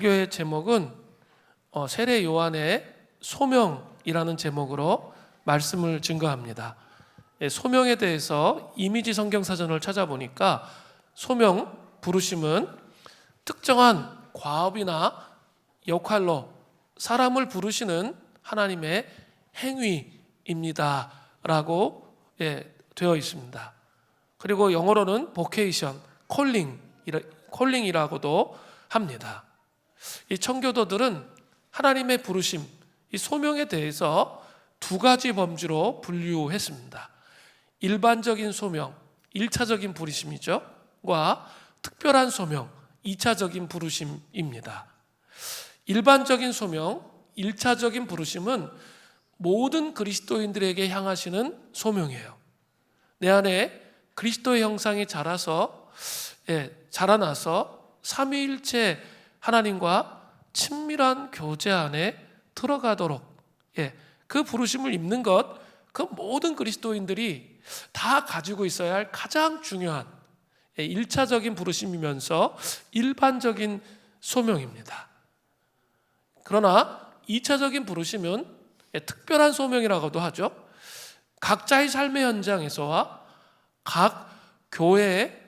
설교의 제목은 세례 요한의 소명이라는 제목으로 말씀을 증거합니다. 소명에 대해서 이미지 성경사전을 찾아보니까 소명, 부르심은 특정한 과업이나 역할로 사람을 부르시는 하나님의 행위입니다 라고 되어 있습니다. 그리고 영어로는 vocation, 콜링이라고도 합니다. 이 청교도들은 하나님의 부르심, 이 소명에 대해서 두 가지 범주로 분류했습니다. 일반적인 소명, 1차적인 부르심이죠. 과 특별한 소명, 2차적인 부르심입니다. 일반적인 소명, 1차적인 부르심은 모든 그리스도인들에게 향하시는 소명이에요. 내 안에 그리스도의 형상이 자라나서 삼위일체 하나님과 친밀한 교제 안에 들어가도록 그 부르심을 입는 것, 그 모든 그리스도인들이 다 가지고 있어야 할 가장 중요한 1차적인 부르심이면서 일반적인 소명입니다. 그러나 2차적인 부르심은 특별한 소명이라고도 하죠. 각자의 삶의 현장에서와 각 교회의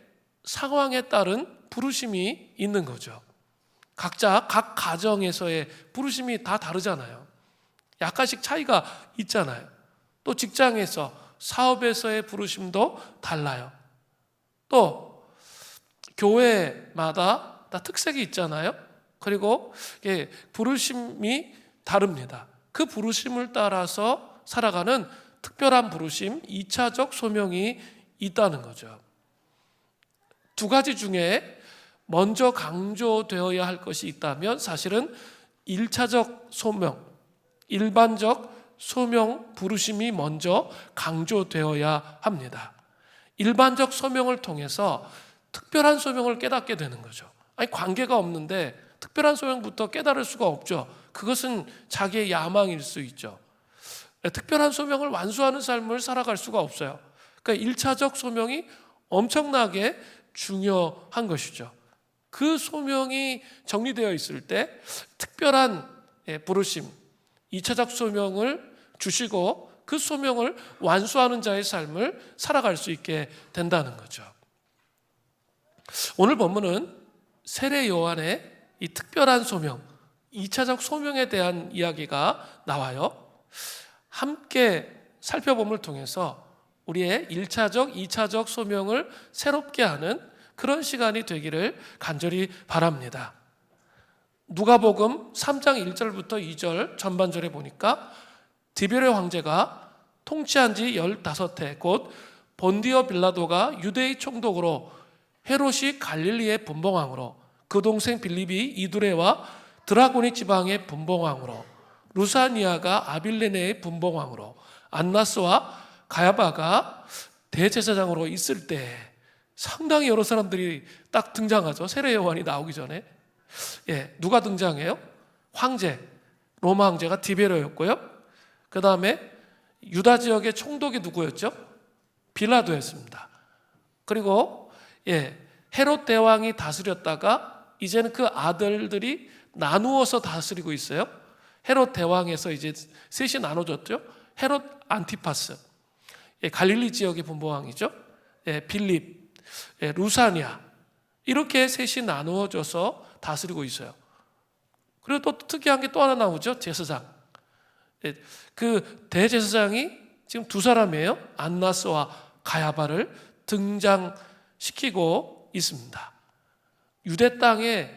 상황에 따른 부르심이 있는 거죠. 각자 각 가정에서의 부르심이 다 다르잖아요. 약간씩 차이가 있잖아요. 또 직장에서, 사업에서의 부르심도 달라요. 또 교회마다 다 특색이 있잖아요. 그리고 부르심이 다릅니다. 그 부르심을 따라서 살아가는 특별한 부르심, 2차적 소명이 있다는 거죠. 두 가지 중에 먼저 강조되어야 할 것이 있다면 사실은 1차적 소명, 일반적 소명 부르심이 먼저 강조되어야 합니다. 일반적 소명을 통해서 특별한 소명을 깨닫게 되는 거죠. 아니, 관계가 없는데 특별한 소명부터 깨달을 수가 없죠. 그것은 자기의 야망일 수 있죠. 특별한 소명을 완수하는 삶을 살아갈 수가 없어요. 그러니까 1차적 소명이 엄청나게 중요한 것이죠. 그 소명이 정리되어 있을 때 특별한 부르심, 2차적 소명을 주시고 그 소명을 완수하는 자의 삶을 살아갈 수 있게 된다는 거죠. 오늘 본문은 세례 요한의 이 특별한 소명, 2차적 소명에 대한 이야기가 나와요. 함께 살펴봄을 통해서 우리의 1차적, 2차적 소명을 새롭게 하는 그런 시간이 되기를 간절히 바랍니다. 누가복음 3장 1절부터 2절 전반절에 보니까 디베레 황제가 통치한 지 15해 곧 본디오 빌라도가 유대의 총독으로 헤롯이 갈릴리의 분봉왕으로 그 동생 빌립이 이두레와 드라고니 지방의 분봉왕으로 루사니아가 아빌레네의 분봉왕으로 안나스와 가야바가 대제사장으로 있을 때 상당히 여러 사람들이 딱 등장하죠. 세례 요한이 나오기 전에. 누가 등장해요? 황제, 로마 황제가 디베레였고요. 그 다음에 유다 지역의 총독이 누구였죠? 빌라도였습니다. 그리고 헤롯 대왕이 다스렸다가 이제는 그 아들들이 나누어서 다스리고 있어요. 헤롯 대왕에서 이제 셋이 나눠졌죠. 헤롯 안티파스, 갈릴리 지역의 분봉왕이죠. 빌립, 루사니아, 이렇게 셋이 나누어져서 다스리고 있어요. 그리고 또 특이한 게 또 하나 나오죠. 제사장. 그 대제사장이 지금 두 사람이에요. 안나스와 가야바를 등장시키고 있습니다. 유대 땅에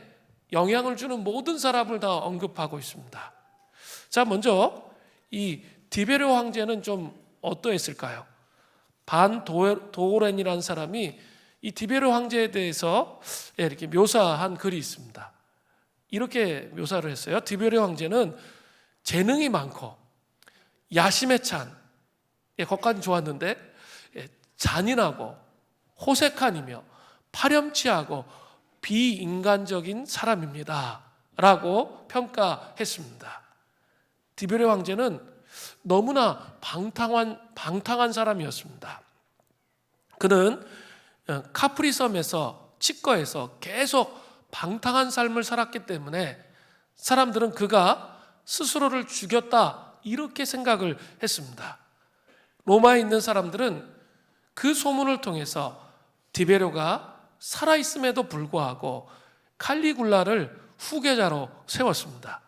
영향을 주는 모든 사람을 다 언급하고 있습니다. 자, 먼저 이 디베레 황제는 좀 어떠했을까요? 반도오렌이라는 사람이 이 디베레 황제에 대해서 이렇게 묘사한 글이 있습니다. 이렇게 묘사를 했어요. 디베레 황제는 재능이 많고 야심에 찬, 것까지 좋았는데 잔인하고 호색한이며 파렴치하고 비인간적인 사람입니다 라고 평가했습니다. 디베레 황제는 너무나 방탕한 사람이었습니다. 그는 카프리 섬에서 치과에서 계속 방탕한 삶을 살았기 때문에 사람들은 그가 스스로를 죽였다 이렇게 생각을 했습니다. 로마에 있는 사람들은 그 소문을 통해서 디베료가 살아있음에도 불구하고 칼리굴라를 후계자로 세웠습니다.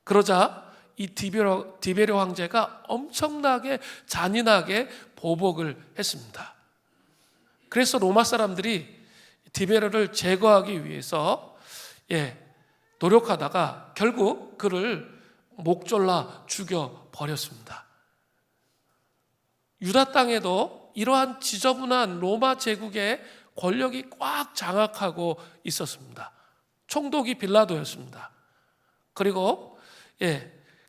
그러자 이 디베료 황제가 엄청나게 잔인하게 보복을 했습니다. 그래서 로마 사람들이 디베료를 제거하기 위해서 노력하다가 결국 그를 목졸라 죽여버렸습니다. 유다 땅에도 이러한 지저분한 로마 제국의 권력이 꽉 장악하고 있었습니다. 총독이 빌라도였습니다. 그리고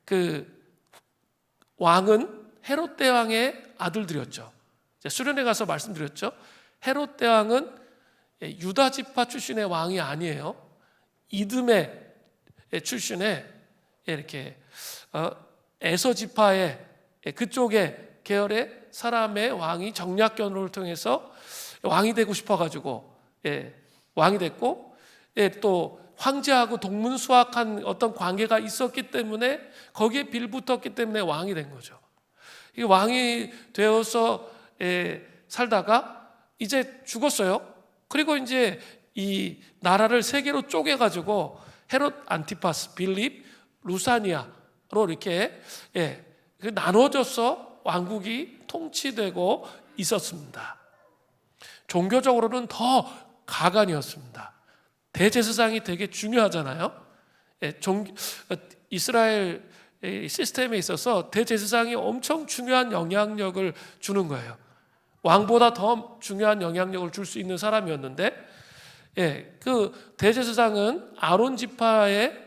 그 왕은 헤롯 대왕의 아들들이었죠. 수련회 가서 말씀드렸죠. 헤롯 대왕은 유다 지파 출신의 왕이 아니에요. 이듬의 출신의 이렇게 에서 지파의 그쪽의 계열의 사람의 왕이 정략견을 통해서 왕이 되고 싶어가지고 왕이 됐고, 또 황제하고 동문수학한 어떤 관계가 있었기 때문에 거기에 빌붙었기 때문에 왕이 된 거죠. 이 왕이 되어서 살다가 이제 죽었어요. 그리고 이제 이 나라를 세 개로 쪼개가지고 헤롯 안티파스, 빌립, 루사니아로 이렇게 나눠져서 왕국이 통치되고 있었습니다. 종교적으로는 더 가관이었습니다. 대제사장이 되게 중요하잖아요. 이스라엘 시스템에 있어서 대제사장이 엄청 중요한 영향력을 주는 거예요. 왕보다 더 중요한 영향력을 줄 수 있는 사람이었는데, 그 대제사장은 아론 지파의,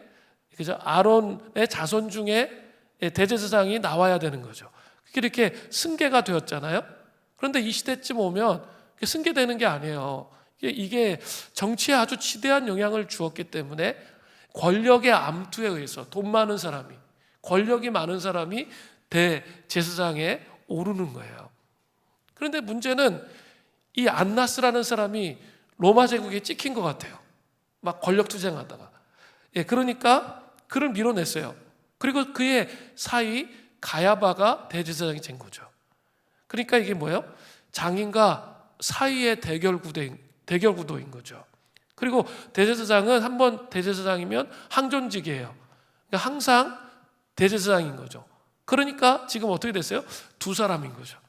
그죠? 아론의 자손 중에 대제사장이 나와야 되는 거죠. 이렇게 승계가 되었잖아요. 그런데 이 시대쯤 오면 승계되는 게 아니에요. 이게 정치에 아주 지대한 영향을 주었기 때문에 권력의 암투에 의해서 돈 많은 사람이, 권력이 많은 사람이 대제사장에 오르는 거예요. 그런데 문제는 이 안나스라는 사람이 로마 제국에 찍힌 것 같아요. 막 권력 투쟁하다가. 그러니까 그를 밀어냈어요. 그리고 그의 사이 가야바가 대제사장이 된 거죠. 그러니까 이게 뭐예요? 장인과 사이의 대결 구도인 거죠. 그리고 대제사장은 한번 대제사장이면 항존직이에요. 그러니까 항상 대제사장인 거죠. 그러니까 지금 어떻게 됐어요? 두 사람인 거죠.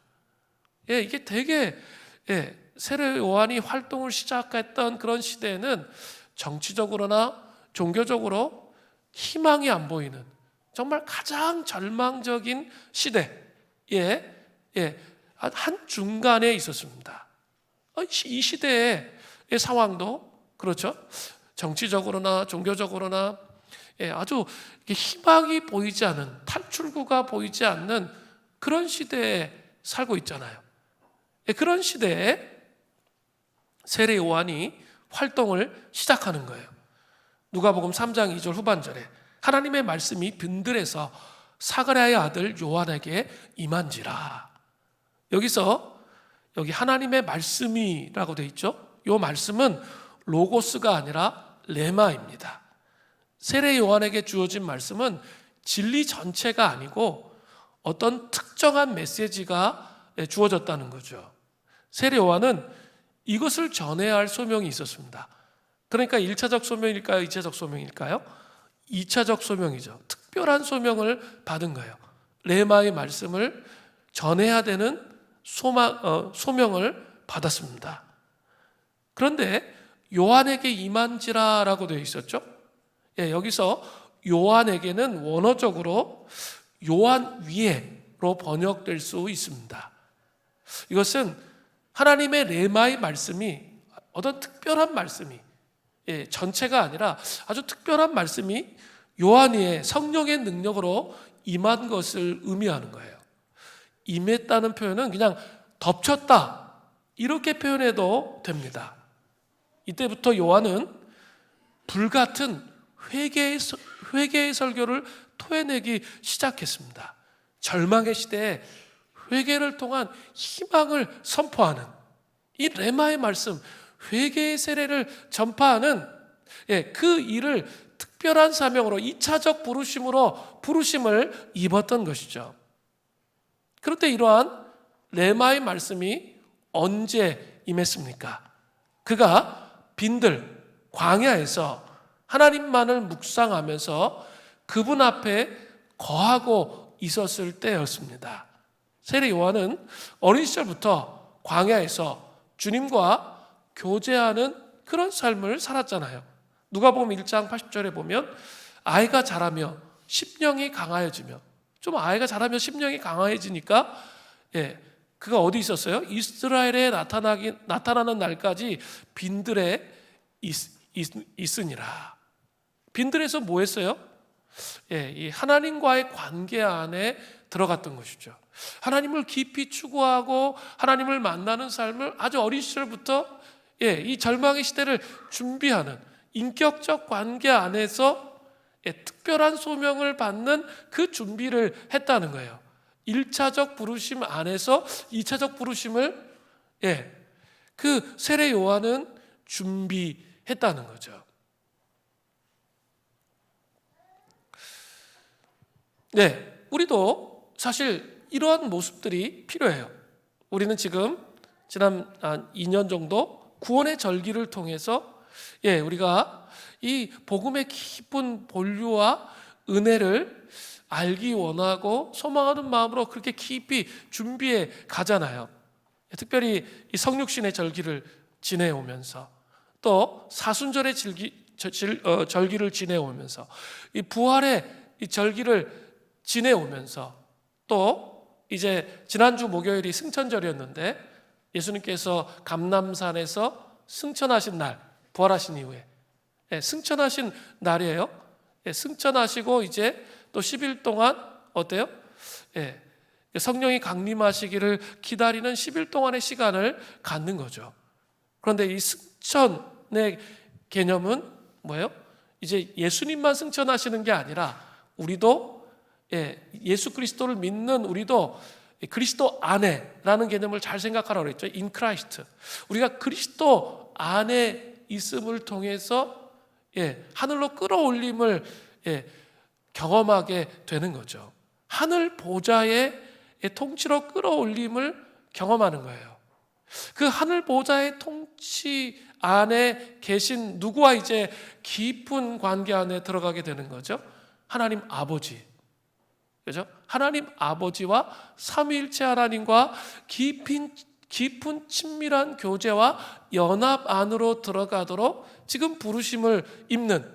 이게 되게 세례 요한이 활동을 시작했던 그런 시대에는 정치적으로나 종교적으로 희망이 안 보이는 정말 가장 절망적인 시대에 한 중간에 있었습니다. 이 시대의 상황도 그렇죠. 정치적으로나 종교적으로나 아주 희망이 보이지 않은, 탈출구가 보이지 않는 그런 시대에 살고 있잖아요. 그런 시대에 세례 요한이 활동을 시작하는 거예요. 누가복음 3장 2절 후반절에 하나님의 말씀이 빈들에서 사가랴의 아들 요한에게 임한지라. 여기 하나님의 말씀이라고 되어 있죠. 이 말씀은 로고스가 아니라 레마입니다. 세례 요한에게 주어진 말씀은 진리 전체가 아니고 어떤 특정한 메시지가 주어졌다는 거죠. 세례 요한은 이것을 전해야 할 소명이 있었습니다. 그러니까 1차적 소명일까요? 2차적 소명일까요? 2차적 소명이죠. 특별한 소명을 받은 거예요. 레마의 말씀을 전해야 되는 소명을 받았습니다. 그런데 요한에게 임한지라라고 되어 있었죠. 여기서 요한에게는 원어적으로 요한 위에로 번역될 수 있습니다. 이것은 하나님의 레마의 말씀이 어떤 특별한 말씀이 전체가 아니라 아주 특별한 말씀이 요한 위에 성령의 능력으로 임한 것을 의미하는 거예요. 임했다는 표현은 그냥 덮쳤다 이렇게 표현해도 됩니다. 이때부터 요한은 불같은 회개의 설교를 토해내기 시작했습니다. 절망의 시대에 회개를 통한 희망을 선포하는 이 레마의 말씀, 회개의 세례를 전파하는 그 일을 특별한 사명으로 2차적 부르심으로 부르심을 입었던 것이죠. 그런데 이러한 레마의 말씀이 언제 임했습니까? 그가 빈들 광야에서 하나님만을 묵상하면서 그분 앞에 거하고 있었을 때였습니다. 세례 요한은 어린 시절부터 광야에서 주님과 교제하는 그런 삶을 살았잖아요. 누가복음 1장 80절에 보면 아이가 자라며 심령이 강하여지며, 좀 아이가 자라며 심령이 강하여지니까 그가 어디 있었어요? 이스라엘에 나타나는 날까지 빈들에 있으니라. 빈들에서 뭐 했어요? 이 하나님과의 관계 안에 들어갔던 것이죠. 하나님을 깊이 추구하고 하나님을 만나는 삶을 아주 어린 시절부터 이 절망의 시대를 준비하는 인격적 관계 안에서 특별한 소명을 받는 그 준비를 했다는 거예요. 1차적 부르심 안에서 2차적 부르심을 그 세례 요한은 준비했다는 거죠. 우리도 사실 이러한 모습들이 필요해요. 우리는 지금 지난 2년 정도 구원의 절기를 통해서 우리가 이 복음의 깊은 본류와 은혜를 알기 원하고 소망하는 마음으로 그렇게 깊이 준비해 가잖아요. 특별히 이 성육신의 절기를 지내오면서, 또 사순절의 절기를 지내오면서, 이 부활의 이 절기를 지내오면서, 또 이제 지난주 목요일이 승천절이었는데 예수님께서 감람산에서 승천하신 날, 부활하신 이후에 승천하신 날이에요. 승천하시고 이제 또 10일 동안 어때요? 성령이 강림하시기를 기다리는 10일 동안의 시간을 갖는 거죠. 그런데 이 승천의 개념은 뭐예요? 이제 예수님만 승천하시는 게 아니라 우리도 예수 그리스도를 믿는 우리도 그리스도 안에라는 개념을 잘 생각하라고 그랬죠. In Christ. 우리가 그리스도 안에 있음을 통해서 하늘로 끌어올림을 경험하게 되는 거죠. 하늘 보좌의 통치로 끌어올림을 경험하는 거예요. 그 하늘 보좌의 통치 안에 계신 누구와 이제 깊은 관계 안에 들어가게 되는 거죠. 하나님 아버지. 그죠? 하나님 아버지와 삼위일체 하나님과 깊은 친밀한 교제와 연합 안으로 들어가도록 지금 부르심을 입는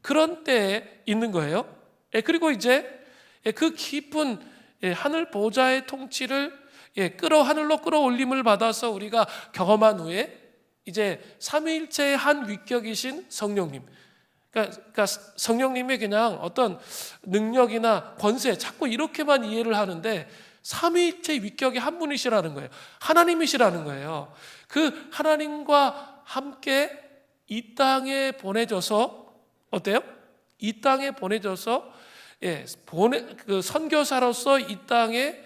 그런 때에 있는 거예요. 그리고 이제 그 깊은 하늘 보좌의 통치를 하늘로 끌어올림을 받아서 우리가 경험한 후에 이제 삼위일체의 한 위격이신 성령님, 그러니까 성령님의 그냥 어떤 능력이나 권세 자꾸 이렇게만 이해를 하는데 삼위일체 위격이 한 분이시라는 거예요. 하나님이시라는 거예요. 그 하나님과 함께 이 땅에 보내져서 어때요? 이 땅에 보내져서 그 선교사로서 이 땅에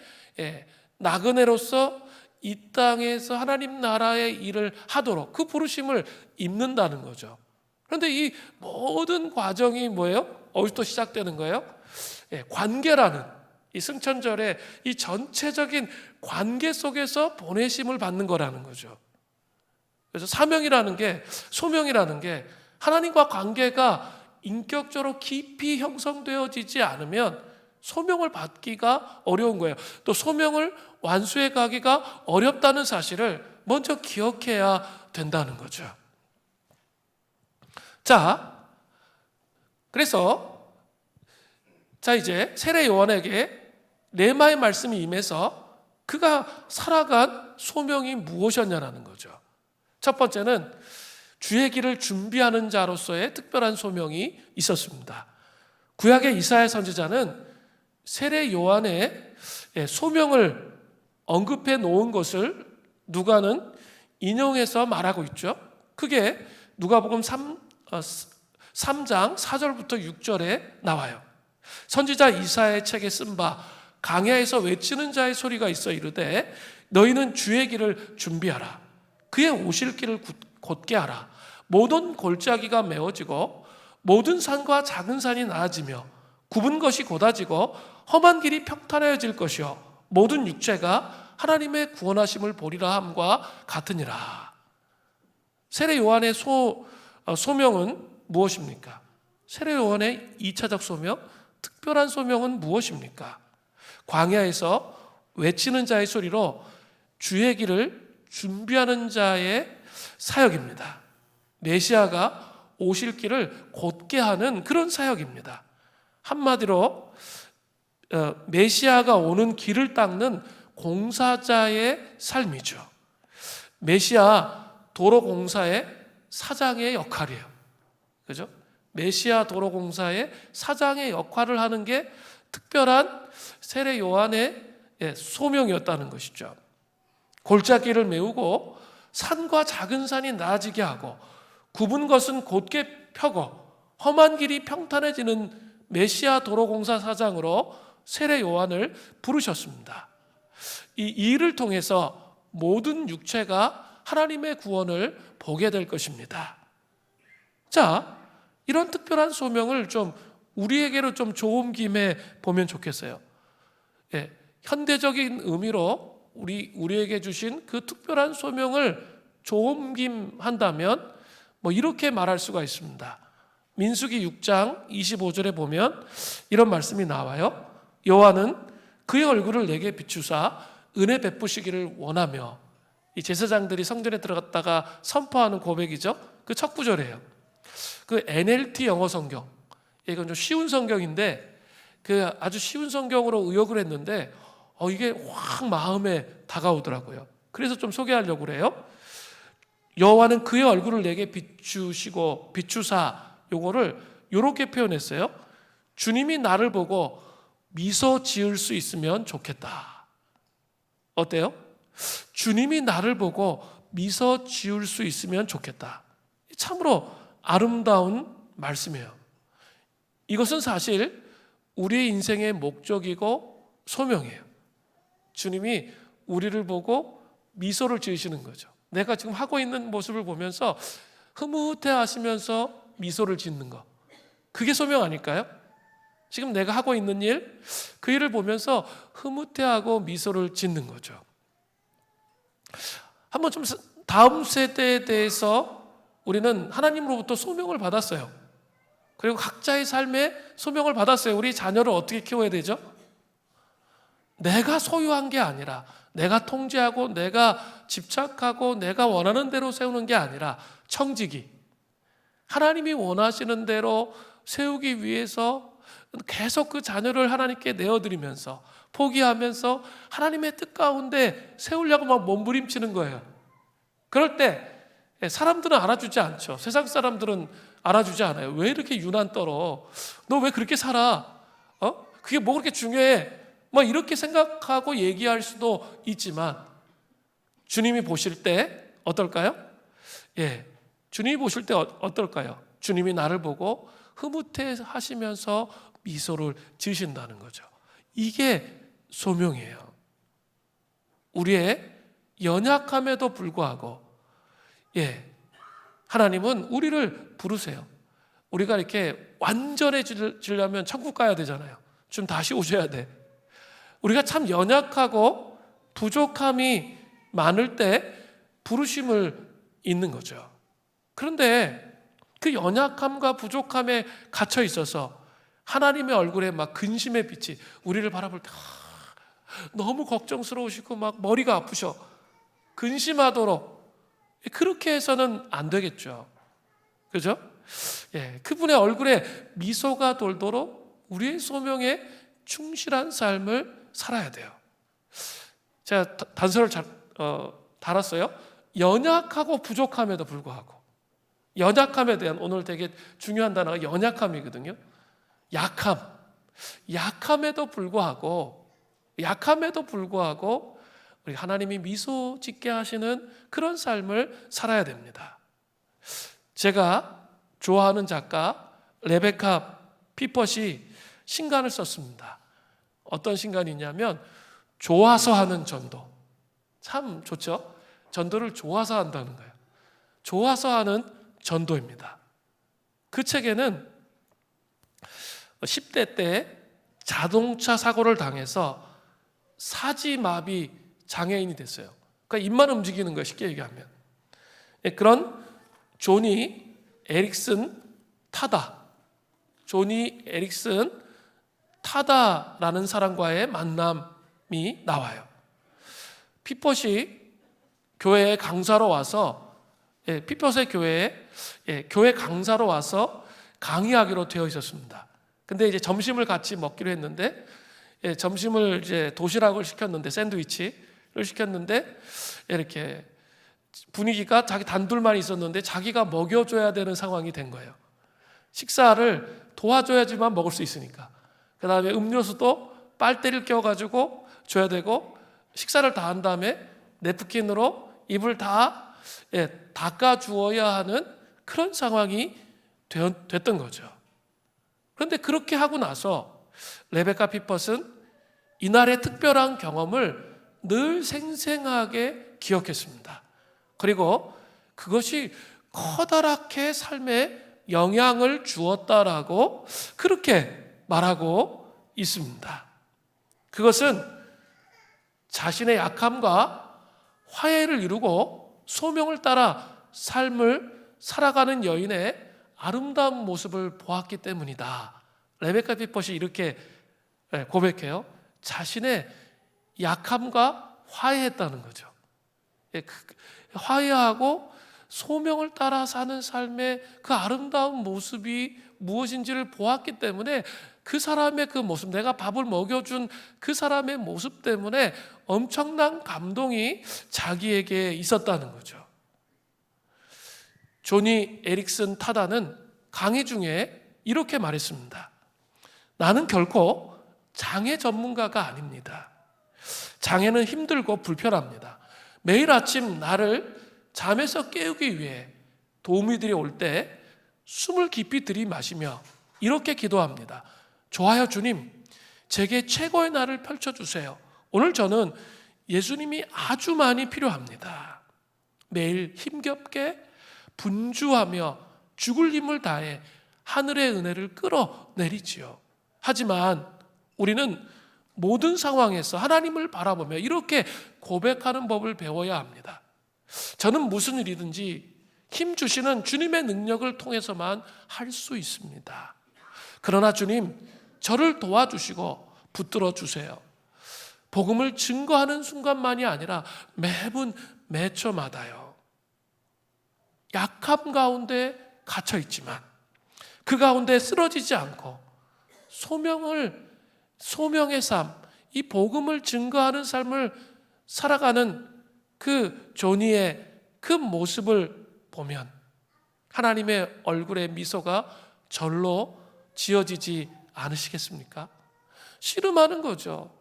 나그네로서 이 땅에서 하나님 나라의 일을 하도록 그 부르심을 입는다는 거죠. 그런데 이 모든 과정이 뭐예요? 어디서 시작되는 거예요? 관계라는 이 승천절의 이 전체적인 관계 속에서 보내심을 받는 거라는 거죠. 그래서 사명이라는 게, 소명이라는 게 하나님과 관계가 인격적으로 깊이 형성되어지지 않으면 소명을 받기가 어려운 거예요. 또 소명을 완수해 가기가 어렵다는 사실을 먼저 기억해야 된다는 거죠. 그래서 이제 세례 요한에게 레마의 말씀이 임해서 그가 살아간 소명이 무엇이었냐는 거죠. 첫 번째는 주의 길을 준비하는 자로서의 특별한 소명이 있었습니다. 구약의 이사야 선지자는 세례 요한의 소명을 언급해 놓은 것을 누가는 인용해서 말하고 있죠. 그게 누가복음 3장 4절부터 6절에 나와요. 선지자 이사야의 책에 쓴 바 강야에서 외치는 자의 소리가 있어 이르되 너희는 주의 길을 준비하라. 그의 오실 길을 곧게 하라. 모든 골짜기가 메워지고 모든 산과 작은 산이 나아지며 굽은 것이 곧아지고 험한 길이 평탄해질 것이요 모든 육체가 하나님의 구원하심을 보리라 함과 같으니라. 세례 요한의 소명은 무엇입니까? 세례 요한의 2차적 소명, 특별한 소명은 무엇입니까? 광야에서 외치는 자의 소리로 주의 길을 준비하는 자의 사역입니다. 메시아가 오실 길을 곧게 하는 그런 사역입니다. 한마디로 메시아가 오는 길을 닦는 공사자의 삶이죠. 메시아 도로공사의 사장의 역할이에요. 그죠? 메시아 도로공사의 사장의 역할을 하는 게 특별한 세례 요한의 소명이었다는 것이죠. 골짜기를 메우고 산과 작은 산이 나아지게 하고 굽은 것은 곧게 펴고 험한 길이 평탄해지는 메시아 도로공사 사장으로 세례 요한을 부르셨습니다. 이 일을 통해서 모든 육체가 하나님의 구원을 보게 될 것입니다. 자, 이런 특별한 소명을 좀 우리에게로 좀 좋은 김에 보면 좋겠어요. 현대적인 의미로 우리에게 주신 그 특별한 소명을 조음김한다면 이렇게 말할 수가 있습니다. 민수기 6장 25절에 보면 이런 말씀이 나와요. 여호와는 그의 얼굴을 내게 비추사 은혜 베푸시기를 원하며, 이 제사장들이 성전에 들어갔다가 선포하는 고백이죠. 그 첫 구절이에요. 그 NLT 영어 성경, 이건 좀 쉬운 성경인데 그 아주 쉬운 성경으로 의역을 했는데 이게 확 마음에 다가오더라고요. 그래서 좀 소개하려고 그래요. 여호와는 그의 얼굴을 내게 비추사, 요거를 이렇게 표현했어요. 주님이 나를 보고 미소 지을 수 있으면 좋겠다. 어때요? 주님이 나를 보고 미소 지을 수 있으면 좋겠다. 참으로 아름다운 말씀이에요. 이것은 사실 우리의 인생의 목적이고 소명이에요. 주님이 우리를 보고 미소를 지으시는 거죠. 내가 지금 하고 있는 모습을 보면서 흐뭇해 하시면서 미소를 짓는 거, 그게 소명 아닐까요? 지금 내가 하고 있는 일, 그 일을 보면서 흐뭇해하고 미소를 짓는 거죠. 한번 좀 다음 세대에 대해서 우리는 하나님으로부터 소명을 받았어요. 그리고 각자의 삶에 소명을 받았어요. 우리 자녀를 어떻게 키워야 되죠? 내가 소유한 게 아니라, 내가 통제하고 내가 집착하고 내가 원하는 대로 세우는 게 아니라 청지기, 하나님이 원하시는 대로 세우기 위해서 계속 그 자녀를 하나님께 내어드리면서 포기하면서 하나님의 뜻 가운데 세우려고 막 몸부림치는 거예요. 그럴 때 사람들은 알아주지 않죠. 세상 사람들은 알아주지 않아요. 왜 이렇게 유난 떨어? 너 왜 그렇게 살아? 그게 뭐 그렇게 중요해? 이렇게 생각하고 얘기할 수도 있지만 주님이 보실 때 어떨까요? 주님이 보실 때 어떨까요? 주님이 나를 보고 흐뭇해 하시면서 미소를 지으신다는 거죠. 이게 소명이에요. 우리의 연약함에도 불구하고 하나님은 우리를 부르세요. 우리가 이렇게 완전해지려면 천국 가야 되잖아요. 좀 다시 오셔야 돼. 우리가 참 연약하고 부족함이 많을 때 부르심을 잊는 거죠. 그런데 그 연약함과 부족함에 갇혀 있어서 하나님의 얼굴에 막 근심의 빛이 우리를 바라볼 때 너무 걱정스러우시고 막 머리가 아프셔. 근심하도록 그렇게 해서는 안 되겠죠. 그죠? 그분의 얼굴에 미소가 돌도록 우리의 소명에 충실한 삶을 살아야 돼요. 제가 단서를 달았어요. 연약하고 부족함에도 불구하고. 연약함에 대한 오늘 되게 중요한 단어가 연약함이거든요. 약함에도 불구하고 우리 하나님이 미소 짓게 하시는 그런 삶을 살아야 됩니다. 제가 좋아하는 작가 레베카 피벗이 신간을 썼습니다. 어떤 신간이냐면 좋아서 하는 전도. 참 좋죠? 전도를 좋아서 한다는 거예요. 좋아서 하는 전도입니다. 그 책에는 10대 때 자동차 사고를 당해서 사지마비 장애인이 됐어요. 그러니까 입만 움직이는 거예요, 쉽게 얘기하면. 그런 조니 에릭슨 타다라는 사람과의 만남이 나와요. 피폿이 교회에 강사로 와서 피폿의 교회에 교회 강사로 와서 강의하기로 되어 있었습니다. 근데 이제 점심을 같이 먹기로 했는데 점심을 이제 도시락을 시켰는데 샌드위치를 시켰는데 이렇게 분위기가 자기 단둘만 있었는데 자기가 먹여줘야 되는 상황이 된 거예요. 식사를 도와줘야지만 먹을 수 있으니까. 그 다음에 음료수도 빨대를 껴가지고 줘야 되고 식사를 다 한 다음에 냅킨으로 입을 다 닦아주어야 하는 그런 상황이 됐던 거죠. 그런데 그렇게 하고 나서 레베카 피폿은 이날의 특별한 경험을 늘 생생하게 기억했습니다. 그리고 그것이 커다랗게 삶에 영향을 주었다라고 그렇게 말하고 있습니다. 그것은 자신의 약함과 화해를 이루고 소명을 따라 삶을 살아가는 여인의 아름다운 모습을 보았기 때문이다. 레베카 피폿이 이렇게 고백해요. 자신의 약함과 화해했다는 거죠. 화해하고 소명을 따라 사는 삶의 그 아름다운 모습이 무엇인지를 보았기 때문에 그 사람의 그 모습, 내가 밥을 먹여준 그 사람의 모습 때문에 엄청난 감동이 자기에게 있었다는 거죠. 조니 에릭슨 타다는 강의 중에 이렇게 말했습니다. 나는 결코 장애 전문가가 아닙니다. 장애는 힘들고 불편합니다. 매일 아침 나를 잠에서 깨우기 위해 도우미들이 올 때 숨을 깊이 들이마시며 이렇게 기도합니다. 좋아요 주님, 제게 최고의 날을 펼쳐주세요. 오늘 저는 예수님이 아주 많이 필요합니다. 매일 힘겹게 분주하며 죽을 힘을 다해 하늘의 은혜를 끌어내리지요. 하지만 우리는 모든 상황에서 하나님을 바라보며 이렇게 고백하는 법을 배워야 합니다. 저는 무슨 일이든지 힘 주시는 주님의 능력을 통해서만 할 수 있습니다. 그러나 주님, 저를 도와주시고 붙들어 주세요. 복음을 증거하는 순간만이 아니라 매분 매초마다요. 약함 가운데 갇혀 있지만 그 가운데 쓰러지지 않고 소명의 삶, 이 복음을 증거하는 삶을 살아가는 그 조니의 그 모습을 보면 하나님의 얼굴에 미소가 절로 지어지지 않으시겠습니까? 씨름하는 거죠.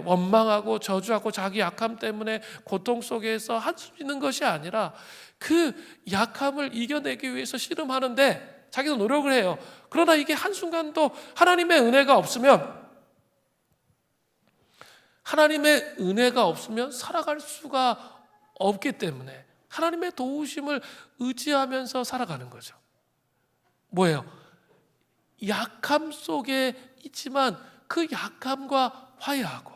원망하고 저주하고 자기 약함 때문에 고통 속에서 한숨 쉬는 것이 아니라 그 약함을 이겨내기 위해서 씨름하는데 자기도 노력을 해요. 그러나 이게 한순간도 하나님의 은혜가 없으면 살아갈 수가 없기 때문에 하나님의 도우심을 의지하면서 살아가는 거죠. 뭐예요? 약함 속에 있지만 그 약함과 화해하고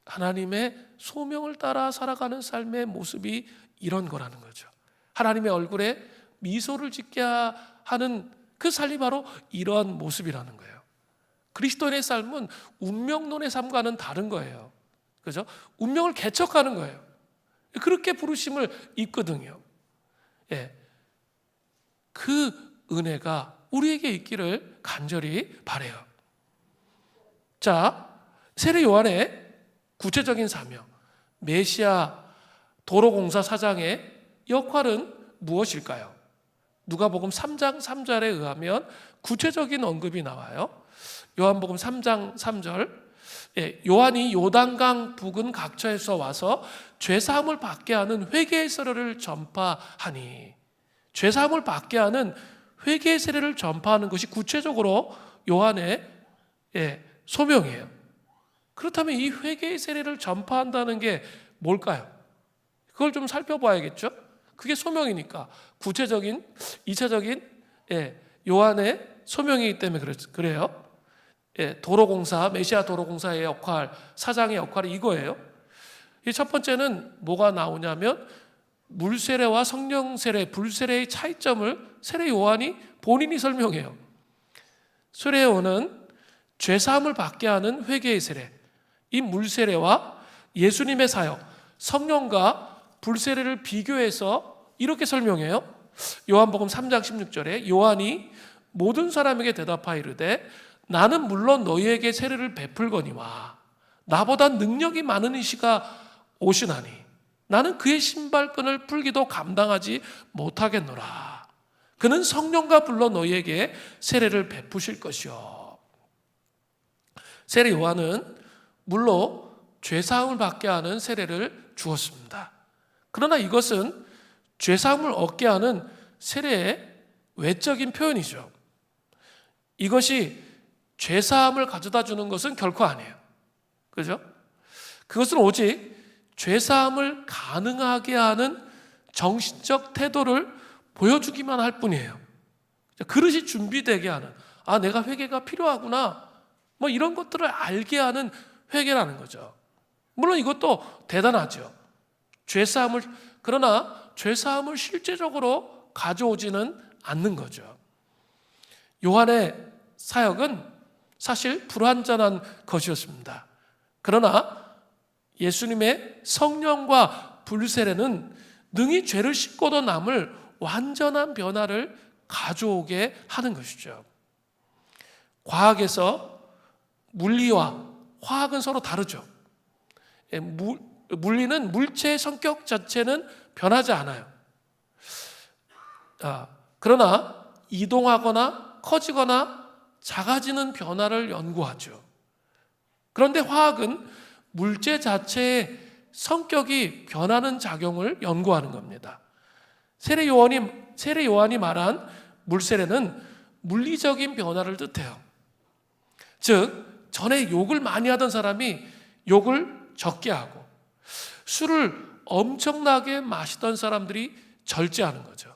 하나님의 소명을 따라 살아가는 삶의 모습이 이런 거라는 거죠. 하나님의 얼굴에 미소를 짓게 하는 그 삶이 바로 이러한 모습이라는 거예요. 그리스도인의 삶은 운명론의 삶과는 다른 거예요. 그죠? 운명을 개척하는 거예요. 그렇게 부르심을 입거든요. 그 은혜가 우리에게 있기를 간절히 바라요. 자, 세례 요한의 구체적인 사명, 메시아 도로공사 사장의 역할은 무엇일까요? 누가복음 3장 3절에 의하면 구체적인 언급이 나와요. 요한복음 3장 3절, 요한이 요단강 부근 각처에서 와서 죄사함을 받게 하는 회개의 세례를 전파하니, 죄사함을 받게 하는 회개의 세례를 전파하는 것이 구체적으로 요한의 소명이에요. 그렇다면 이 회개의 세례를 전파한다는 게 뭘까요? 그걸 좀 살펴봐야겠죠? 그게 소명이니까 구체적인 2차적인 요한의 소명이기 때문에 그래요. 도로공사, 메시아 도로공사의 역할, 사장의 역할이 이거예요. 이 첫 번째는 뭐가 나오냐면 물세례와 성령 세례, 불세례의 차이점을 세례 요한이 본인이 설명해요. 세례 요한은 죄사함을 받게 하는 회개의 세례, 이 물세례와 예수님의 사역, 성령과 불세례를 비교해서 이렇게 설명해요. 요한복음 3장 16절에 요한이 모든 사람에게 대답하여 이르되 나는 물론 너희에게 세례를 베풀거니와 나보다 능력이 많은 이시가 오시나니 나는 그의 신발끈을 풀기도 감당하지 못하겠노라. 그는 성령과 불러 너희에게 세례를 베푸실 것이요. 세례 요한은 물로 죄사함을 받게 하는 세례를 주었습니다. 그러나 이것은 죄사함을 얻게 하는 세례의 외적인 표현이죠. 이것이 죄사함을 가져다 주는 것은 결코 아니에요. 그죠? 그것은 오직 죄사함을 가능하게 하는 정신적 태도를 보여주기만 할 뿐이에요. 그릇이 준비되게 하는, 내가 회개가 필요하구나, 뭐 이런 것들을 알게 하는 회개라는 거죠. 물론 이것도 대단하죠. 그러나 죄사함을 실제적으로 가져오지는 않는 거죠. 요한의 사역은 사실 불완전한 것이었습니다. 그러나 예수님의 성령과 불세례는 능히 죄를 씻고도 남을 완전한 변화를 가져오게 하는 것이죠. 과학에서 물리와 화학은 서로 다르죠. 물리는 물체의 성격 자체는 변하지 않아요. 그러나 이동하거나 커지거나 작아지는 변화를 연구하죠. 그런데 화학은 물체 자체의 성격이 변하는 작용을 연구하는 겁니다. 세례 요한이 말한 물세례는 물리적인 변화를 뜻해요. 즉 전에 욕을 많이 하던 사람이 욕을 적게 하고 술을 엄청나게 마시던 사람들이 절제하는 거죠.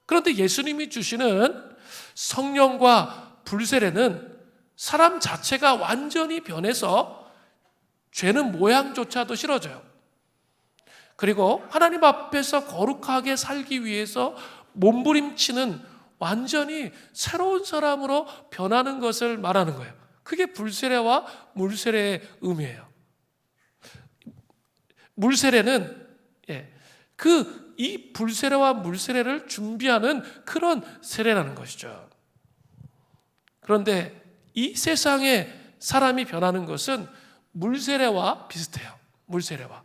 그런데 예수님이 주시는 성령과 불세례는 사람 자체가 완전히 변해서 죄는 모양조차도 싫어져요. 그리고 하나님 앞에서 거룩하게 살기 위해서 몸부림치는 완전히 새로운 사람으로 변하는 것을 말하는 거예요. 그게 불세례와 물세례의 의미예요. 물세례는 이 불세례와 물세례를 준비하는 그런 세례라는 것이죠. 그런데 이 세상에 사람이 변하는 것은 물세례와 비슷해요. 물세례와.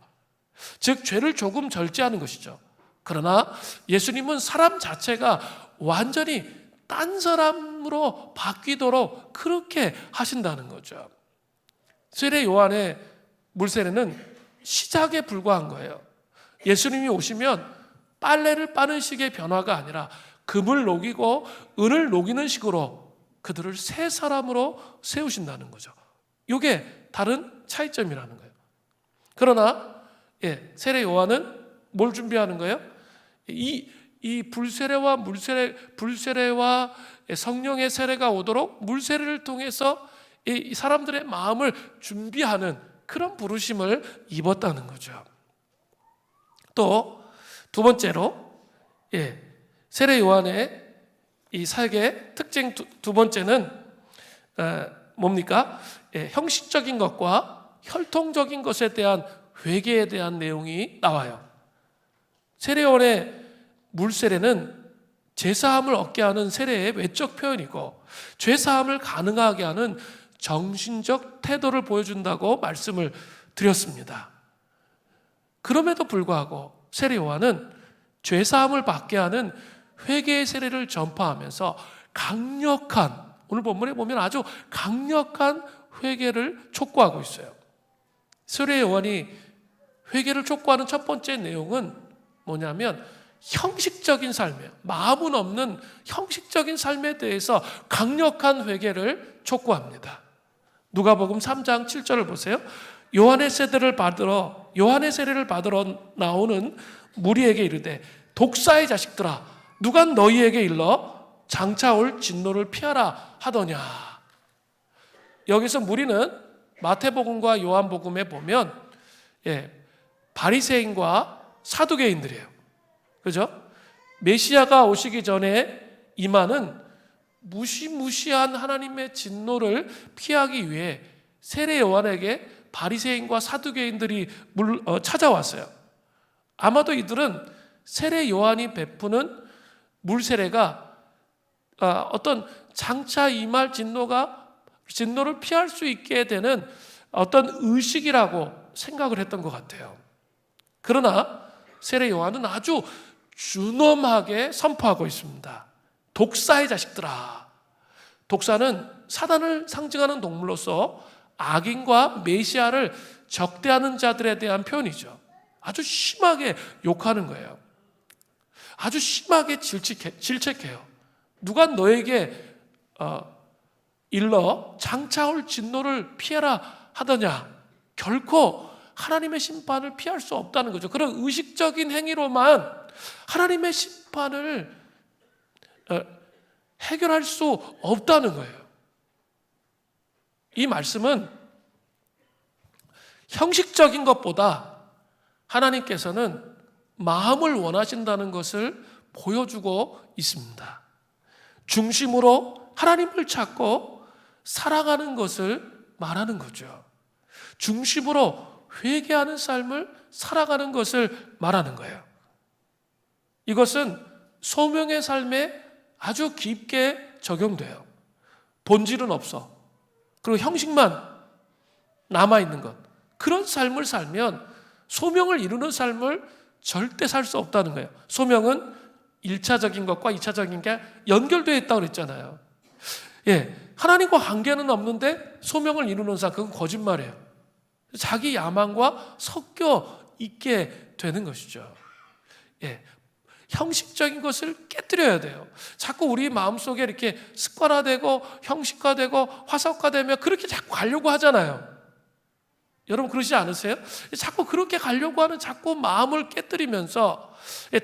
즉 죄를 조금 절제하는 것이죠. 그러나 예수님은 사람 자체가 완전히 딴 사람으로 바뀌도록 그렇게 하신다는 거죠. 세례 요한의 물세례는 시작에 불과한 거예요. 예수님이 오시면 빨래를 빠는 식의 변화가 아니라 금을 녹이고 은을 녹이는 식으로 그들을 새 사람으로 세우신다는 거죠. 이게 다른 차이점이라는 거예요. 그러나 세례 요한은 뭘 준비하는 거예요? 이 불세례와 불세례와 성령의 세례가 오도록 물세례를 통해서 이 사람들의 마음을 준비하는 그런 부르심을 입었다는 거죠. 또 두 번째로 세례 요한의 이 사역의 특징 두 번째는 뭡니까? 형식적인 것과 혈통적인 것에 대한 회개에 대한 내용이 나와요. 세례 요한의 물세례는 제사함을 얻게 하는 세례의 외적 표현이고 죄사함을 가능하게 하는 정신적 태도를 보여준다고 말씀을 드렸습니다. 그럼에도 불구하고 세례 요한은 죄사함을 받게 하는 회개의 세례를 전파하면서 강력한, 오늘 본문에 보면 아주 강력한 회개를 촉구하고 있어요. 세례 요한이 회개를 촉구하는 첫 번째 내용은 뭐냐면 형식적인 삶이에요. 마음은 없는 형식적인 삶에 대해서 강력한 회개를 촉구합니다. 누가복음 3장 7절을 보세요. 요한의 세례를 받으러 나오는 무리에게 이르되 독사의 자식들아 누가 너희에게 일러 장차 올 진노를 피하라 하더냐. 여기서 무리는 마태복음과 요한복음에 보면 바리새인과 사두개인들이에요. 그죠? 메시아가 오시기 전에 이만은 무시무시한 하나님의 진노를 피하기 위해 세례 요한에게 바리새인과 사두개인들이 찾아왔어요. 아마도 이들은 세례 요한이 베푸는 물세례가 어떤 장차 임할 진노를 피할 수 있게 되는 어떤 의식이라고 생각을 했던 것 같아요. 그러나 세례 요한은 아주 준엄하게 선포하고 있습니다. 독사의 자식들아. 독사는 사단을 상징하는 동물로서 악인과 메시아를 적대하는 자들에 대한 표현이죠. 아주 심하게 욕하는 거예요. 아주 심하게 질책해요. 누가 너에게 일러 장차 올 진노를 피해라 하더냐. 결코 하나님의 심판을 피할 수 없다는 거죠. 그런 의식적인 행위로만 하나님의 심판을 해결할 수 없다는 거예요. 이 말씀은 형식적인 것보다 하나님께서는 마음을 원하신다는 것을 보여주고 있습니다. 중심으로 하나님을 찾고 살아가는 것을 말하는 거죠. 중심으로 회개하는 삶을 살아가는 것을 말하는 거예요. 이것은 소명의 삶에 아주 깊게 적용돼요. 본질은 없어. 그리고 형식만 남아있는 것. 그런 삶을 살면 소명을 이루는 삶을 절대 살 수 없다는 거예요. 소명은 1차적인 것과 2차적인 게 연결되어 있다고 그랬잖아요. 하나님과 관계는 없는데 소명을 이루는 삶, 그건 거짓말이에요. 자기 야망과 섞여 있게 되는 것이죠. 형식적인 것을 깨뜨려야 돼요. 자꾸 우리 마음속에 이렇게 습관화되고 형식화되고 화석화되면 그렇게 자꾸 가려고 하잖아요. 여러분 그러시지 않으세요? 자꾸 그렇게 가려고 하는 자꾸 마음을 깨뜨리면서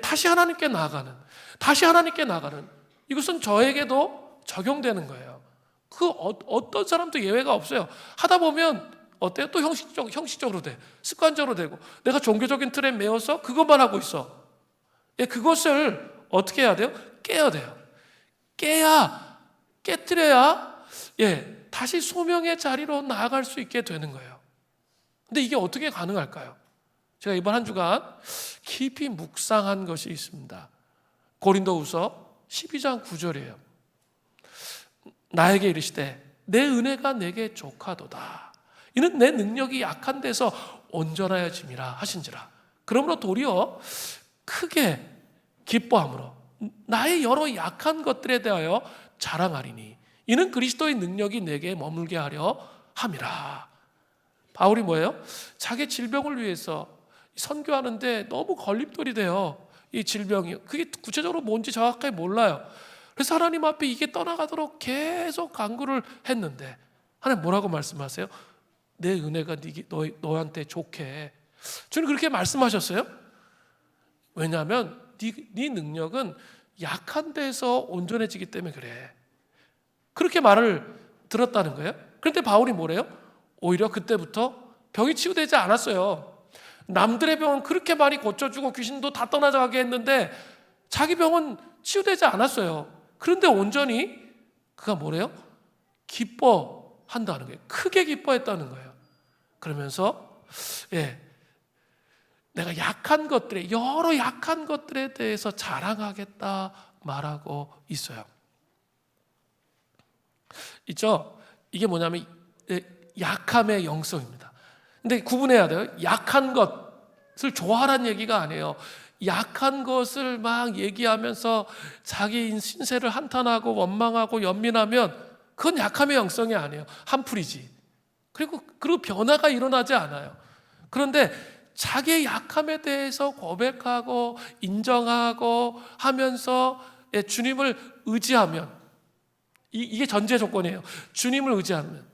다시 하나님께 나아가는 이것은 저에게도 적용되는 거예요. 어떤 사람도 예외가 없어요. 하다 보면 어때요? 또 형식적으로 돼. 습관적으로 되고 내가 종교적인 틀에 매여서 그것만 하고 있어. 그것을 어떻게 해야 돼요? 깨야 돼요. 깨뜨려야 다시 소명의 자리로 나아갈 수 있게 되는 거예요. 근데 이게 어떻게 가능할까요? 제가 이번 한 주간 깊이 묵상한 것이 있습니다. 고린도후서 12장 9절이에요. 나에게 이르시되 내 은혜가 내게 족하도다. 이는 내 능력이 약한 데서 온전하여짐이라 하신지라. 그러므로 도리어 크게 기뻐함으로 나의 여러 약한 것들에 대하여 자랑하리니 이는 그리스도의 능력이 내게 머물게 하려 함이라. 바울이 뭐예요? 자기 질병을 위해서 선교하는데 너무 걸림돌이 돼요. 이 질병이. 그게 구체적으로 뭔지 정확하게 몰라요. 그래서 하나님 앞에 이게 떠나가도록 계속 간구를 했는데 하나님 뭐라고 말씀하세요? 내 은혜가 너한테 좋게. 주님 그렇게 말씀하셨어요? 왜냐하면 네 능력은 약한 데서 온전해지기 때문에 그래. 그렇게 말을 들었다는 거예요. 그런데 바울이 뭐래요? 오히려 그때부터 병이 치유되지 않았어요. 남들의 병은 그렇게 많이 고쳐주고 귀신도 다 떠나가게 했는데 자기 병은 치유되지 않았어요. 그런데 온전히 그가 뭐래요? 기뻐한다는 거예요. 크게 기뻐했다는 거예요. 그러면서 내가 약한 것들에 여러 약한 것들에 대해서 자랑하겠다 말하고 있어요. 있죠? 이게 뭐냐면 약함의 영성입니다. 근데 구분해야 돼요. 약한 것을 좋아하라는 얘기가 아니에요. 약한 것을 막 얘기하면서 자기 신세를 한탄하고 원망하고 연민하면 그건 약함의 영성이 아니에요. 한풀이지. 그리고 변화가 일어나지 않아요. 그런데 자기의 약함에 대해서 고백하고 인정하고 하면서 주님을 의지하면 이게 전제 조건이에요. 주님을 의지하면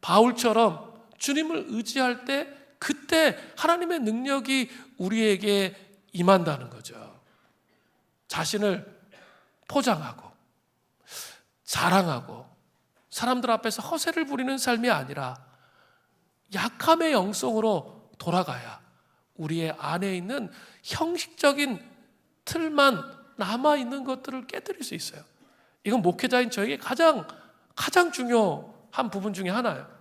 바울처럼 주님을 의지할 때 그때 하나님의 능력이 우리에게 임한다는 거죠. 자신을 포장하고 자랑하고 사람들 앞에서 허세를 부리는 삶이 아니라 약함의 영성으로 돌아가야 우리의 안에 있는 형식적인 틀만 남아있는 것들을 깨뜨릴 수 있어요. 이건 목회자인 저에게 가장 중요한 부분 중에 하나예요.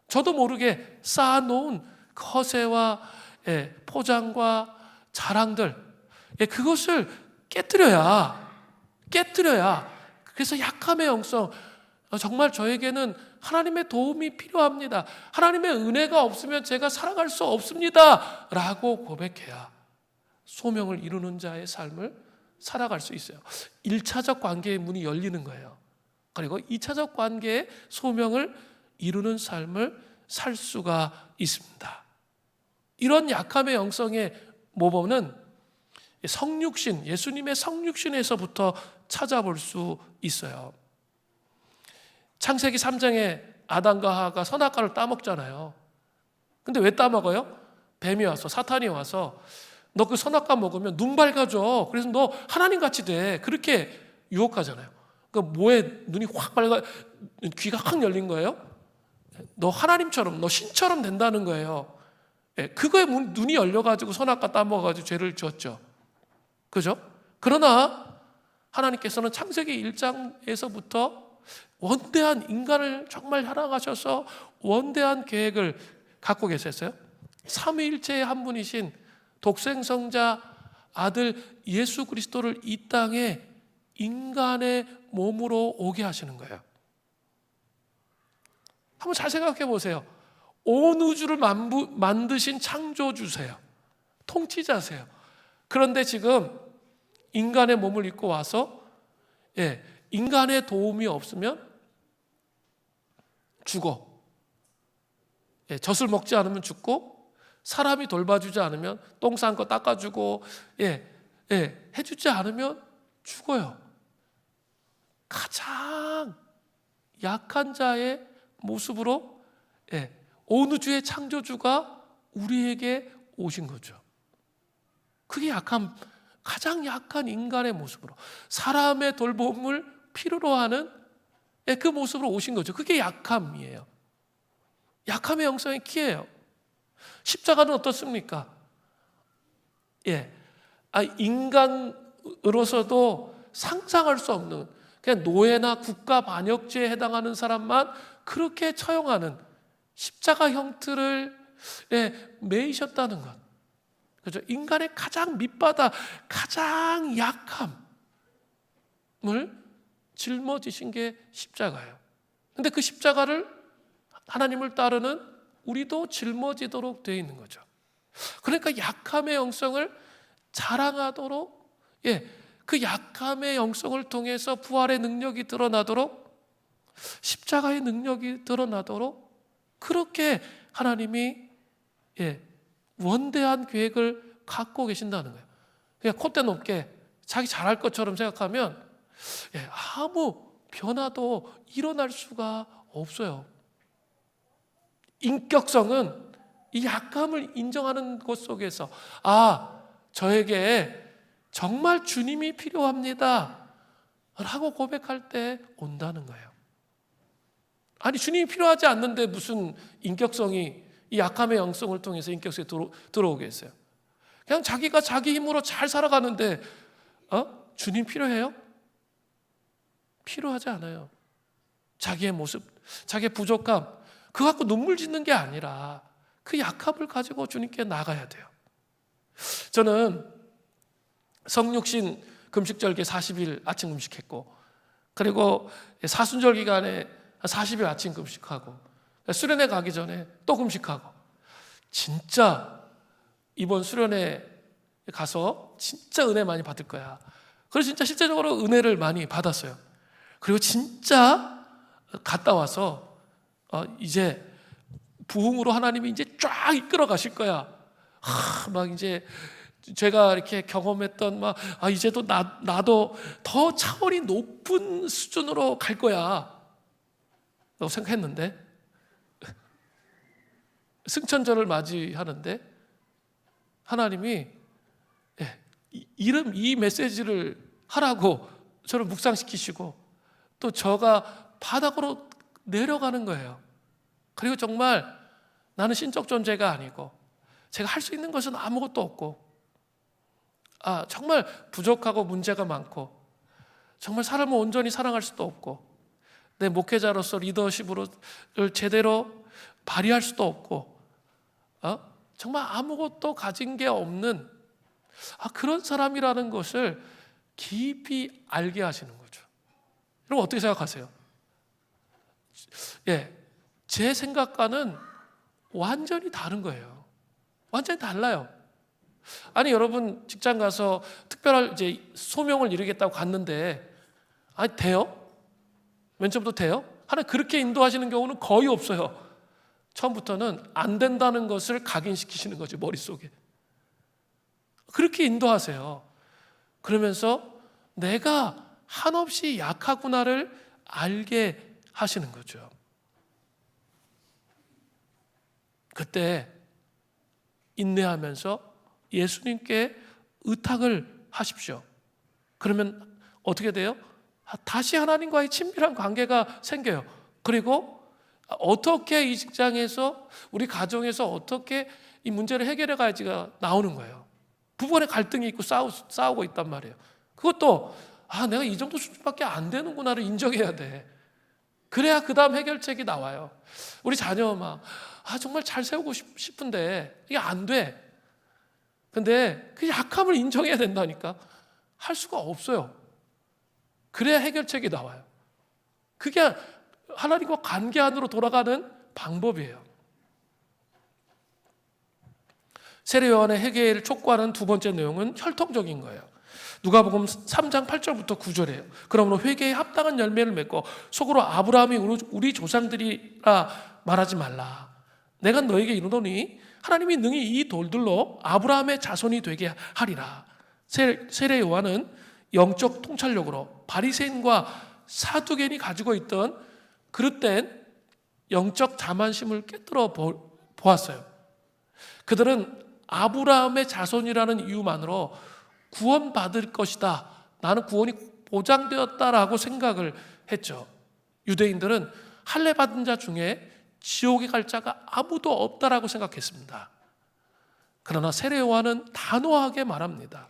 저도 모르게 쌓아놓은 허세와 포장과 자랑들, 그것을 깨뜨려야 그래서 약함의 영성, 정말 저에게는 하나님의 도움이 필요합니다, 하나님의 은혜가 없으면 제가 살아갈 수 없습니다 라고 고백해야 소명을 이루는 자의 삶을 살아갈 수 있어요. 1차적 관계의 문이 열리는 거예요. 그리고 2차적 관계의 소명을 이루는 삶을 살 수가 있습니다. 이런 약함의 영성의 모범은 성육신, 예수님의 성육신에서부터 찾아볼 수 있어요. 창세기 3장에 아담과 하와가 선악과를 따먹잖아요. 근데 왜 따먹어요? 뱀이 와서, 사탄이 와서 너 그 선악과 먹으면 눈 밝아져, 그래서 너 하나님같이 돼, 그렇게 유혹하잖아요. 그러니까 뭐에 눈이 확 밝아, 귀가 확 열린 거예요? 너 하나님처럼, 너 신처럼 된다는 거예요. 그거에 눈이 열려가지고 선악과 따먹어가지고 죄를 지었죠. 그죠? 그러나 하나님께서는 창세기 1장에서부터 원대한 인간을 정말 사랑하셔서 원대한 계획을 갖고 계셨어요. 삼위일체의 한 분이신 독생성자 아들 예수 그리스도를 이 땅에 인간의 몸으로 오게 하시는 거예요. 한번 잘 생각해 보세요. 온 우주를 만드신 창조주세요. 통치자세요. 그런데 지금 인간의 몸을 입고 와서 인간의 도움이 없으면 죽어. 젖을 먹지 않으면 죽고, 사람이 돌봐주지 않으면, 똥 싼 거 닦아주고 해주지 않으면 죽어요. 가장 약한 자의 모습으로 온 우주의 창조주가 우리에게 오신 거죠. 그게 가장 약한 인간의 모습으로, 사람의 돌봄을 필요로 하는 그 모습으로 오신 거죠. 그게 약함이에요. 약함의 영성의 키예요. 십자가는 어떻습니까? 인간으로서도 상상할 수 없는, 그냥 노예나 국가 반역죄에 해당하는 사람만 그렇게 처형하는 십자가 형틀을 매이셨다는 것. 그죠? 인간의 가장 밑바닥, 가장 약함을 짊어지신 게 십자가예요. 근데 그 십자가를, 하나님을 따르는 우리도 짊어지도록 되어 있는 거죠. 그러니까 약함의 영성을 자랑하도록, 그 약함의 영성을 통해서 부활의 능력이 드러나도록, 십자가의 능력이 드러나도록, 그렇게 하나님이 원대한 계획을 갖고 계신다는 거예요. 그냥 콧대 높게 자기 잘할 것처럼 생각하면 아무 변화도 일어날 수가 없어요. 인격성은 이 약함을 인정하는 것 속에서, 저에게 정말 주님이 필요합니다 라고 고백할 때 온다는 거예요. 아니, 주님이 필요하지 않는데 무슨 인격성이, 이 약함의 영성을 통해서 인격성이 들어오겠어요? 그냥 자기가 자기 힘으로 잘 살아가는데 주님 필요해요? 필요하지 않아요. 자기의 모습, 자기의 부족함, 그거 갖고 눈물 짓는 게 아니라 그 약함을 가지고 주님께 나가야 돼요. 저는 성육신 금식절기 40일 아침 금식했고, 그리고 사순절 기간에 40일 아침 금식하고, 수련회 가기 전에 또 금식하고, 진짜 이번 수련회 가서 진짜 은혜 많이 받을 거야. 그래서 진짜 실제적으로 은혜를 많이 받았어요. 그리고 진짜 갔다 와서 이제 부흥으로 하나님이 이제 쫙 이끌어 가실 거야. 막 이제 제가 이렇게 경험했던 이제 또 나도 더 차원이 높은 수준으로 갈 거야 라고 생각했는데, 승천절을 맞이하는데 하나님이 이 메시지를 하라고 저를 묵상시키시고 또 저가 바닥으로 내려가는 거예요. 그리고 정말 나는 신적 존재가 아니고 제가 할 수 있는 것은 아무것도 없고 정말 부족하고 문제가 많고 정말 사람을 온전히 사랑할 수도 없고 내 목회자로서 리더십으로 제대로 발휘할 수도 없고 정말 아무것도 가진 게 없는 그런 사람이라는 것을 깊이 알게 하시는 거죠. 여러분 어떻게 생각하세요? 제 생각과는 완전히 다른 거예요. 완전히 달라요. 아니 여러분 직장 가서 특별한 이제 소명을 이루겠다고 갔는데 돼요? 맨 처음부터 돼요? 하나님 그렇게 인도하시는 경우는 거의 없어요. 처음부터는 안 된다는 것을 각인시키시는 거죠, 머릿속에. 그렇게 인도하세요. 그러면서 내가 한없이 약하구나를 알게 하시는 거죠. 그때 인내하면서 예수님께 의탁을 하십시오. 그러면 어떻게 돼요? 다시 하나님과의 친밀한 관계가 생겨요. 그리고 어떻게 이 직장에서 우리 가정에서 어떻게 이 문제를 해결해 가야지가 나오는 거예요. 부부간에 갈등이 있고 싸우고 있단 말이에요. 그것도 내가 이 정도 수준밖에 안 되는구나를 인정해야 돼. 그래야 그 다음 해결책이 나와요. 우리 자녀 정말 잘 세우고 싶은데 이게 안 돼. 근데 그 약함을 인정해야 된다니까. 할 수가 없어요. 그래야 해결책이 나와요. 그게 하나님과 관계 안으로 돌아가는 방법이에요. 세례 요한의 회개를 촉구하는 두 번째 내용은 혈통적인 거예요. 누가복음 3장 8절부터 9절이에요. 그러므로 회개에 합당한 열매를 맺고 속으로 아브라함이 우리 조상들이라 말하지 말라. 내가 너에게 이르노니 하나님이 능히 이 돌들로 아브라함의 자손이 되게 하리라. 세례 요한은 영적 통찰력으로 바리새인과 사두개인이 가지고 있던 그릇된 영적 자만심을 깨뜨려 보았어요. 그들은 아브라함의 자손이라는 이유만으로 구원받을 것이다. 나는 구원이 보장되었다라고 생각을 했죠. 유대인들은 할례 받은 자 중에 지옥에 갈 자가 아무도 없다라고 생각했습니다. 그러나 세례 요한은 단호하게 말합니다.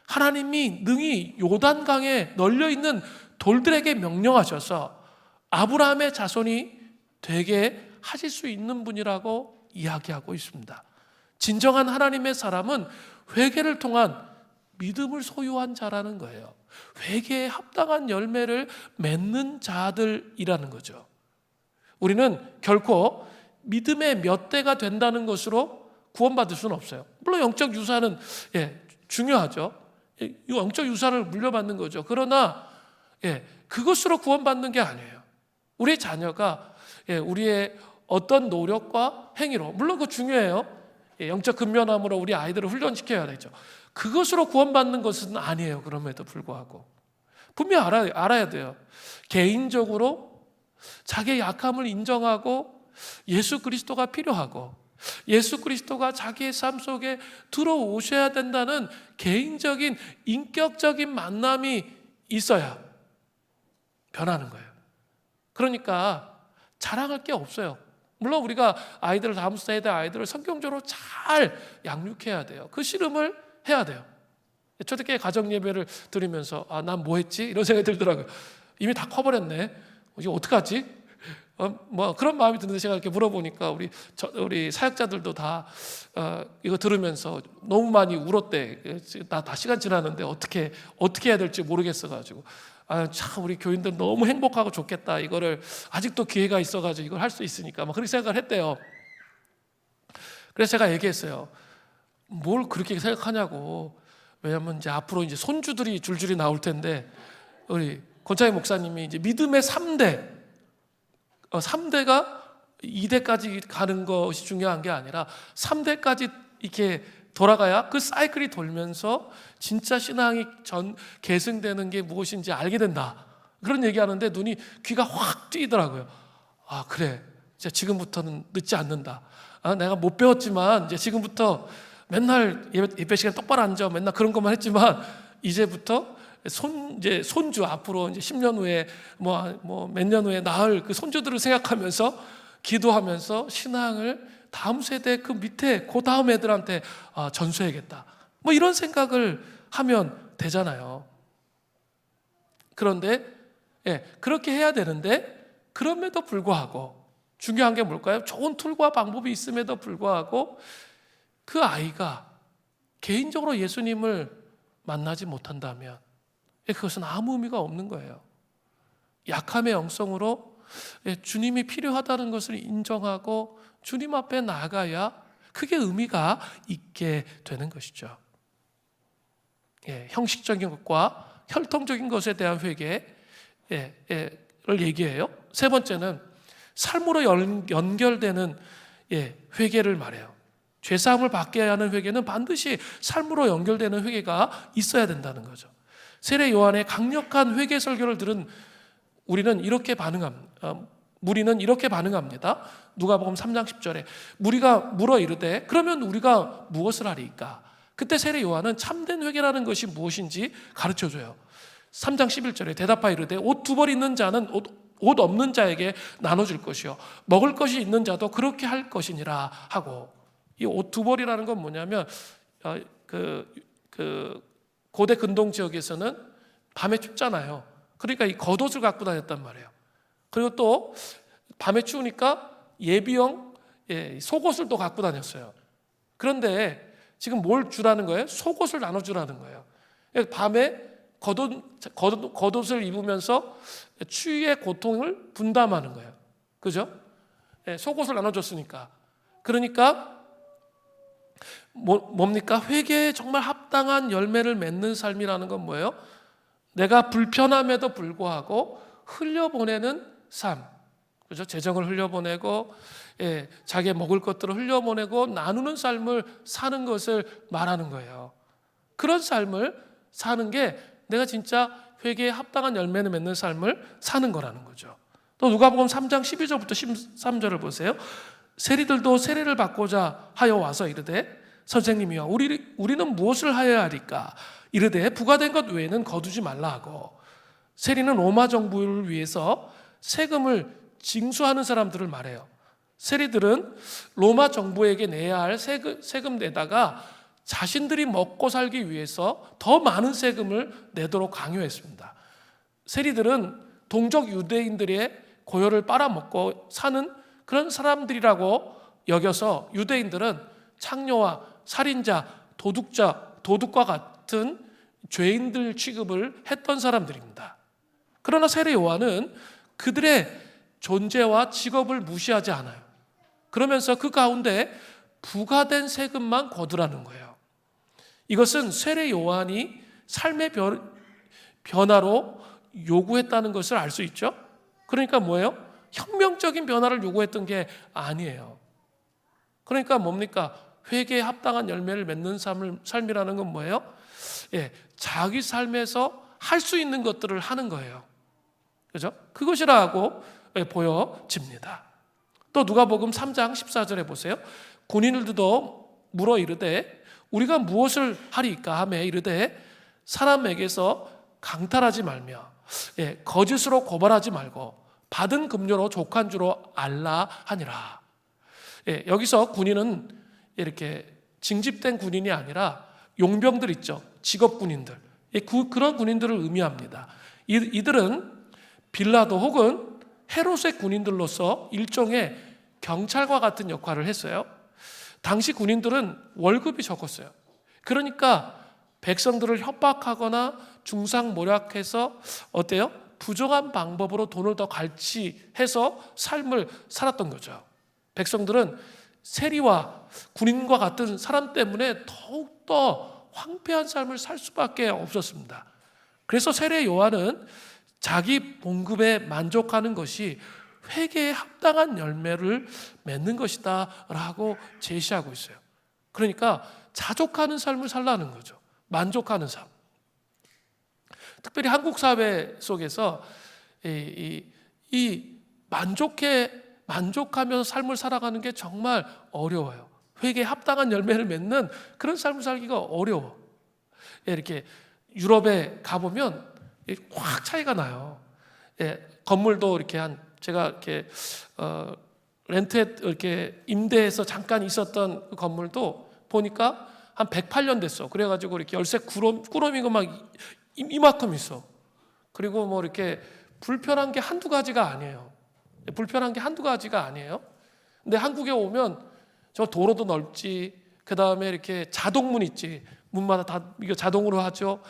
하나님이 능히 요단강에 널려있는 돌들에게 명령하셔서 아브라함의 자손이 되게 하실 수 있는 분이라고 이야기하고 있습니다. 진정한 하나님의 사람은 회개를 통한 믿음을 소유한 자라는 거예요. 회개에 합당한 열매를 맺는 자들이라는 거죠. 우리는 결코 믿음의 몇 대가 된다는 것으로 구원받을 수는 없어요. 물론 영적 유산은 중요하죠. 영적 유산을 물려받는 거죠. 그러나 그것으로 구원받는 게 아니에요. 우리의 자녀가 우리의 어떤 노력과 행위로, 물론 그거 중요해요. 영적 근면함으로 우리 아이들을 훈련시켜야 되죠. 그것으로 구원받는 것은 아니에요. 그럼에도 불구하고 분명히 알아야 돼요. 개인적으로 자기의 약함을 인정하고 예수 그리스도가 필요하고 예수 그리스도가 자기의 삶 속에 들어오셔야 된다는 개인적인 인격적인 만남이 있어야 변하는 거예요. 그러니까 자랑할 게 없어요. 물론 우리가 아이들을 다음 세대 아이들을 성경적으로 잘 양육해야 돼요. 그 씨름을 해야 돼요. 초대교회 가정 예배를 드리면서 난 뭐 했지? 이런 생각이 들더라고요. 이미 다 커버렸네. 이제 어떡하지? 그런 마음이 드는데 제가 이렇게 물어보니까 우리 사역자들도 다 이거 들으면서 너무 많이 울었대. 다 시간 지났는데 어떻게 해야 될지 모르겠어가지고 참 우리 교인들 너무 행복하고 좋겠다. 이거를 아직도 기회가 있어가지고 이걸 할 수 있으니까 그렇게 생각을 했대요. 그래서 제가 얘기했어요. 뭘 그렇게 생각하냐고. 왜냐면 이제 앞으로 이제 손주들이 줄줄이 나올 텐데 우리 권창희 목사님이 이제 믿음의 3대가 2대까지 가는 것이 중요한 게 아니라 3대까지 이렇게 돌아가야 그 사이클이 돌면서 진짜 신앙이 계승되는 게 무엇인지 알게 된다. 그런 얘기하는데 귀가 확 띄더라고요. 그래. 이제 지금부터는 늦지 않는다. 내가 못 배웠지만 이제 지금부터 맨날 예배 시간 똑바로 앉아 맨날 그런 것만 했지만 이제부터 이제 손주 앞으로 이제 10년 후에 몇 년 후에 낳을 그 손주들을 생각하면서 기도하면서 신앙을 다음 세대 그 밑에 그 다음 애들한테 전수해야겠다. 이런 생각을 하면 되잖아요. 그런데 그렇게 해야 되는데 그럼에도 불구하고 중요한 게 뭘까요? 좋은 툴과 방법이 있음에도 불구하고 그 아이가 개인적으로 예수님을 만나지 못한다면 그것은 아무 의미가 없는 거예요. 약함의 영성으로 주님이 필요하다는 것을 인정하고 주님 앞에 나아가야 그게 의미가 있게 되는 것이죠. 형식적인 것과 혈통적인 것에 대한 회개를 얘기해요. 세 번째는 삶으로 연결되는 회개를 말해요. 죄사함을 받게 하는 회개는 반드시 삶으로 연결되는 회개가 있어야 된다는 거죠. 세례 요한의 강력한 회개 설교를 들은 무리는 이렇게 반응합니다. 누가복음 3장 10절에 무리가 물어 이르되 그러면 우리가 무엇을 하리이까? 그때 세례 요한은 참된 회개라는 것이 무엇인지 가르쳐줘요. 3장 11절에 대답하여 이르되 옷 두 벌 있는 자는 옷 없는 자에게 나눠줄 것이요 먹을 것이 있는 자도 그렇게 할 것이니라 하고, 이 옷 두 벌이라는 건 뭐냐면 고대 근동 지역에서는 밤에 춥잖아요. 그러니까 이 겉옷을 갖고 다녔단 말이에요. 그리고 또 밤에 추우니까 예비용 속옷을 또 갖고 다녔어요. 그런데 지금 뭘 주라는 거예요? 속옷을 나눠주라는 거예요. 밤에 겉옷을 입으면서 추위의 고통을 분담하는 거예요. 그죠? 속옷을 나눠줬으니까. 그러니까 뭡니까? 회개에 정말 합당한 열매를 맺는 삶이라는 건 뭐예요? 내가 불편함에도 불구하고 흘려보내는 삶. 그죠? 재정을 흘려보내고 자기의 먹을 것들을 흘려보내고 나누는 삶을 사는 것을 말하는 거예요. 그런 삶을 사는 게 내가 진짜 회개에 합당한 열매를 맺는 삶을 사는 거라는 거죠. 또 누가복음 3장 12절부터 13절을 보세요. 세리들도 세례를 받고자 하여 와서 이르되 선생님이여 우리는 무엇을 하여야 하리까? 이르되 부과된 것 외에는 거두지 말라 하고, 세리는 로마 정부를 위해서 세금을 징수하는 사람들을 말해요. 세리들은 로마 정부에게 내야 할 세금 내다가 자신들이 먹고 살기 위해서 더 많은 세금을 내도록 강요했습니다. 세리들은 동족 유대인들의 고요를 빨아먹고 사는 그런 사람들이라고 여겨서 유대인들은 창녀와 살인자, 도둑과 같은 죄인들 취급을 했던 사람들입니다. 그러나 세례 요한은 그들의 존재와 직업을 무시하지 않아요. 그러면서 그 가운데 부과된 세금만 거두라는 거예요. 이것은 세례 요한이 삶의 변화로 요구했다는 것을 알 수 있죠. 그러니까 뭐예요? 혁명적인 변화를 요구했던 게 아니에요. 그러니까 뭡니까? 회개에 합당한 열매를 맺는 삶이라는 건 뭐예요? 자기 삶에서 할 수 있는 것들을 하는 거예요. 그죠? 그것이라고 보여집니다. 또 누가복음 3장 14절에 보세요. 군인들도 물어 이르되 우리가 무엇을 하리까 하매 이르되 사람에게서 강탈하지 말며 거짓으로 고발하지 말고 받은 급료로 족한 줄로 알라 하니라. 여기서 군인은 이렇게 징집된 군인이 아니라 용병들 있죠. 직업 군인들. 그런 군인들을 의미합니다. 이들은 빌라도 혹은 헤롯의 군인들로서 일종의 경찰과 같은 역할을 했어요. 당시 군인들은 월급이 적었어요. 그러니까 백성들을 협박하거나 중상모략해서 어때요? 부정한 방법으로 돈을 더 갈취해서 삶을 살았던 거죠. 백성들은 세리와 군인과 같은 사람 때문에 더욱더 황폐한 삶을 살 수밖에 없었습니다. 그래서 세례 요한은 자기 봉급에 만족하는 것이 회개에 합당한 열매를 맺는 것이다 라고 제시하고 있어요. 그러니까 자족하는 삶을 살라는 거죠. 만족하는 삶. 특별히 한국 사회 속에서 이 만족하면서 삶을 살아가는 게 정말 어려워요. 회개에 합당한 열매를 맺는 그런 삶을 살기가 어려워. 이렇게 유럽에 가보면 확 차이가 나요. 예, 건물도 이렇게 제가 이렇게 렌트에 이렇게 임대해서 잠깐 있었던 그 건물도 보니까 한 108년 됐어. 그래가지고 이렇게 열쇠 꾸러미가 막 이만큼 있어. 그리고 뭐 이렇게 불편한 게 한두 가지가 아니에요. 불편한 게 한두 가지가 아니에요. 근데 한국에 오면 저 도로도 넓지, 그 다음에 이렇게 자동문 있지, 문마다 다 이거 자동으로 하죠.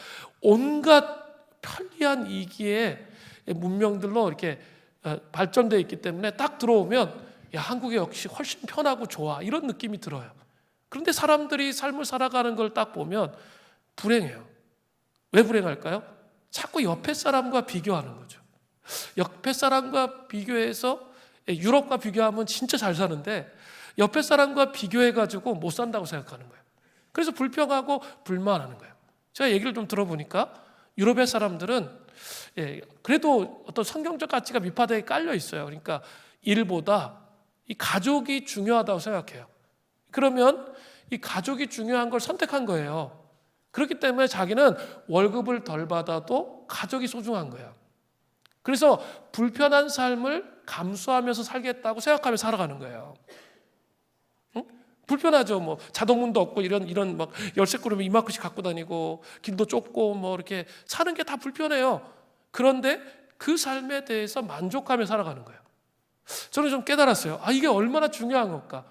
온갖 편리한 이기의 문명들로 이렇게 발전되어 있기 때문에 딱 들어오면 야, 한국이 역시 훨씬 편하고 좋아, 이런 느낌이 들어요. 그런데 사람들이 삶을 살아가는 걸 딱 보면 불행해요. 왜 불행할까요? 자꾸 옆에 사람과 비교하는 거죠. 옆에 사람과 비교해서 유럽과 비교하면 진짜 잘 사는데 옆에 사람과 비교해가지고 못 산다고 생각하는 거예요. 그래서 불평하고 불만하는 거예요. 제가 얘기를 좀 들어보니까 유럽의 사람들은 그래도 어떤 성경적 가치가 밑바닥에 깔려 있어요. 그러니까 일보다 이 가족이 중요하다고 생각해요. 그러면 이 가족이 중요한 걸 선택한 거예요. 그렇기 때문에 자기는 월급을 덜 받아도 가족이 소중한 거예요. 그래서 불편한 삶을 감수하면서 살겠다고 생각하며 살아가는 거예요. 응? 불편하죠. 뭐 자동문도 없고 이런 막 열쇠 꾸러미 이만큼씩 갖고 다니고 길도 좁고 뭐 이렇게 사는 게 다 불편해요. 그런데 그 삶에 대해서 만족하며 살아가는 거예요. 저는 좀 깨달았어요. 이게 얼마나 중요한 걸까?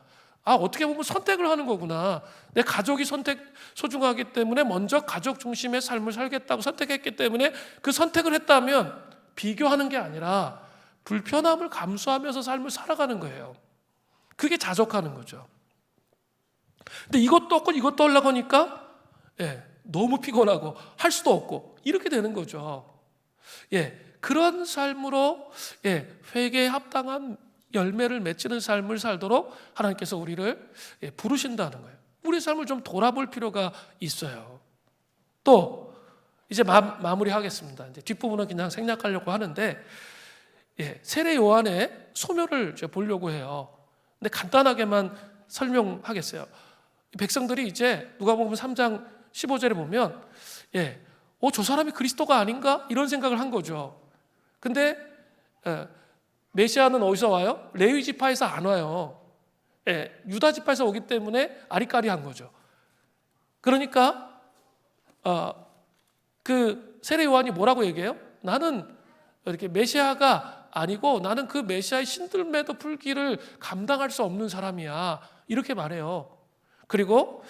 어떻게 보면 선택을 하는 거구나. 내 가족이 소중하기 때문에 먼저 가족 중심의 삶을 살겠다고 선택했기 때문에 그 선택을 했다면 비교하는 게 아니라 불편함을 감수하면서 삶을 살아가는 거예요. 그게 자족하는 거죠. 근데 이것도 없고 이것도 하려고 하니까 너무 피곤하고 할 수도 없고 이렇게 되는 거죠. 그런 삶으로 회개에 합당한 열매를 맺히는 삶을 살도록 하나님께서 우리를 부르신다는 거예요. 우리 삶을 좀 돌아볼 필요가 있어요. 또 이제 마무리하겠습니다. 이제 뒷부분은 그냥 생략하려고 하는데 세례 요한의 소묘를 보려고 해요. 근데 간단하게만 설명하겠어요. 백성들이 이제 누가복음 3장 15절에 보면 저 사람이 그리스도가 아닌가? 이런 생각을 한 거죠. 근데 메시아는 어디서 와요? 레위 지파에서 안 와요. 유다 지파에서 오기 때문에 아리까리한 거죠. 그러니까 그 세례 요한이 뭐라고 얘기해요? 나는 이렇게 메시아가 아니고 나는 그 메시아의 신들매도 풀기를 감당할 수 없는 사람이야, 이렇게 말해요. 그리고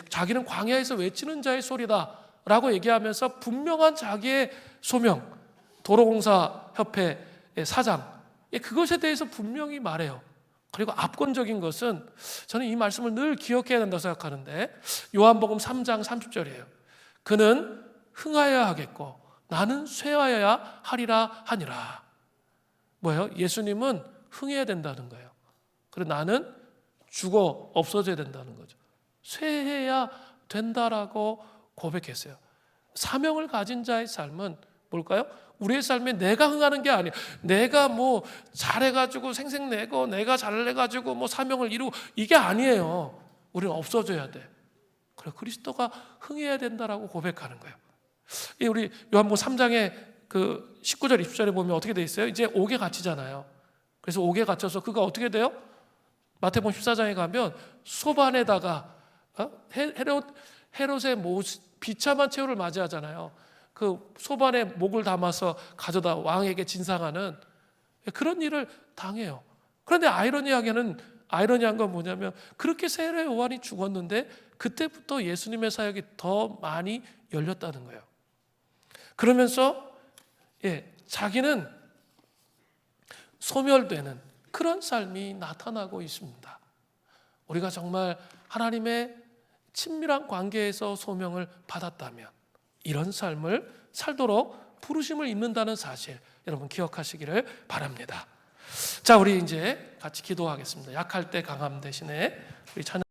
자기는 광야에서 외치는 자의 소리다 라고 얘기하면서 분명한 자기의 소명, 도로공사협회 사장, 그것에 대해서 분명히 말해요. 그리고 압권적인 것은 저는 이 말씀을 늘 기억해야 된다고 생각하는데 요한복음 3장 30절이에요. 그는 흥하여야 하겠고 나는 쇠하여야 하리라 하니라. 뭐예요? 예수님은 흥해야 된다는 거예요. 그리고 나는 죽어 없어져야 된다는 거죠. 쇠해야 된다라고 고백했어요. 사명을 가진 자의 삶은 뭘까요? 우리의 삶에 내가 흥하는 게 아니에요. 내가 뭐 잘해가지고 생색내고 내가 잘해가지고 뭐 사명을 이루고 이게 아니에요. 우리는 없어져야 돼. 그래, 그리스도가 흥해야 된다라고 고백하는 거예요. 우리 요한복음 3장에 그 19절 20절에 보면 어떻게 돼 있어요? 이제 옥에 갇히잖아요. 그래서 옥에 갇혀서 그가 어떻게 돼요? 마태복음 14장에 가면 소반에다가 헤롯의 비참한 최후를 맞이하잖아요. 그 소반에 목을 담아서 가져다 왕에게 진상하는 그런 일을 당해요. 그런데 아이러니한 건 뭐냐면 그렇게 세례 요한이 죽었는데 그때부터 예수님의 사역이 더 많이 열렸다는 거예요. 그러면서 자기는 소멸되는 그런 삶이 나타나고 있습니다. 우리가 정말 하나님의 친밀한 관계에서 소명을 받았다면 이런 삶을 살도록 부르심을 입는다는 사실 여러분 기억하시기를 바랍니다. 자, 우리 이제 같이 기도하겠습니다. 약할 때 강함 대신에 우리 찬양